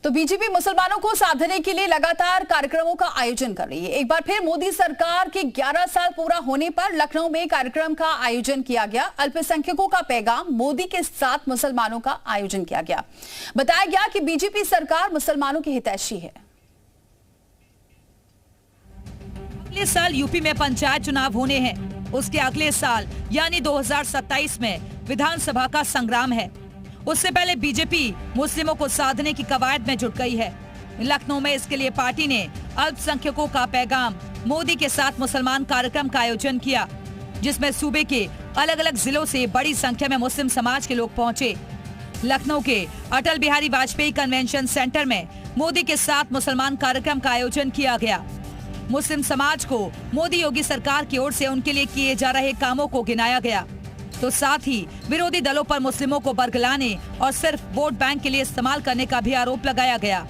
तो बीजेपी मुसलमानों को साधने के लिए लगातार कार्यक्रमों का आयोजन कर रही है। एक बार फिर मोदी सरकार के 11 साल पूरा होने पर लखनऊ में कार्यक्रम का आयोजन किया गया। अल्पसंख्यकों का पैगाम, मोदी के साथ मुसलमानों का आयोजन किया गया। बताया गया कि बीजेपी सरकार मुसलमानों की हितैषी है। अगले साल यूपी में पंचायत चुनाव होने हैं। उसके अगले साल यानी 2027 में विधानसभा का संग्राम है। उससे पहले बीजेपी मुस्लिमों को साधने की कवायद में जुट गई है। लखनऊ में इसके लिए पार्टी ने अल्पसंख्यकों का पैगाम, मोदी के साथ मुसलमान कार्यक्रम का आयोजन किया, जिसमें सूबे के अलग अलग जिलों से बड़ी संख्या में मुस्लिम समाज के लोग पहुंचे। लखनऊ के अटल बिहारी वाजपेयी कन्वेंशन सेंटर में मोदी के साथ मुसलमान कार्यक्रम का आयोजन किया गया। मुस्लिम समाज को मोदी योगी सरकार की ओर से उनके लिए किए जा रहे कामों को गिनाया गया, तो साथ ही विरोधी दलों पर मुस्लिमों को बरगलाने और सिर्फ वोट बैंक के लिए इस्तेमाल करने का भी आरोप लगाया गया।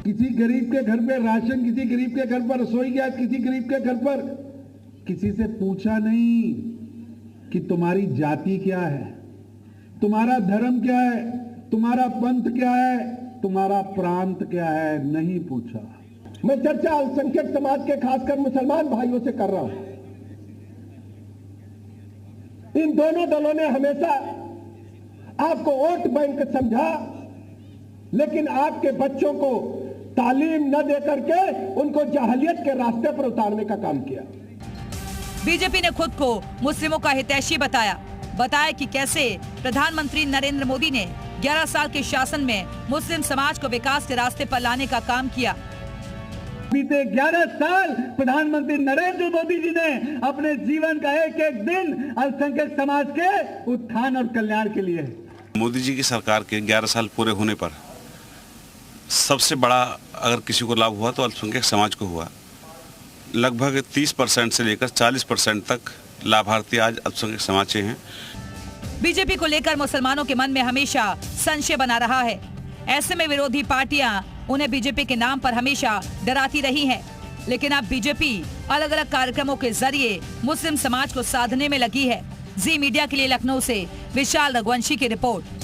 किसी गरीब के घर पे राशन, किसी गरीब के घर पर रसोई गैस, किसी गरीब के घर पर किसी से पूछा नहीं कि तुम्हारी जाति क्या है, तुम्हारा धर्म क्या है, तुम्हारा पंथ क्या है, तुम्हारा प्रांत क्या है, नहीं पूछा। मैं चर्चा अल्पसंख्यक समाज के खासकर मुसलमान भाइयों से कर रहा हूं। इन दोनों दलों ने हमेशा आपको वोट बैंक समझा, लेकिन आपके बच्चों को तालीम न देकर के उनको जहालियत के रास्ते पर उतारने का काम किया। बीजेपी ने खुद को मुस्लिमों का हितैषी बताया कि कैसे प्रधानमंत्री नरेंद्र मोदी ने 11 साल के शासन में मुस्लिम समाज को विकास के रास्ते पर लाने का काम किया। बीते 11 साल प्रधानमंत्री नरेंद्र मोदी जी ने अपने जीवन का एक एक दिन अल्पसंख्यक समाज के उत्थान और कल्याण के लिए। मोदी जी की सरकार के 11 साल पूरे होने पर सबसे बड़ा अगर किसी को लाभ हुआ तो अल्पसंख्यक समाज को हुआ। लगभग 30% से लेकर 40% तक लाभार्थी आज अल्पसंख्यक समाज के हैं। बीजेपी को लेकर मुसलमानों के मन में हमेशा संशय बना रहा है। ऐसे में विरोधी पार्टियां उन्हें बीजेपी के नाम पर हमेशा डराती रही हैं। लेकिन अब बीजेपी अलग अलग कार्यक्रमों के जरिए मुस्लिम समाज को साधने में लगी है। जी मीडिया के लिए लखनऊ से विशाल रघुवंशी की रिपोर्ट।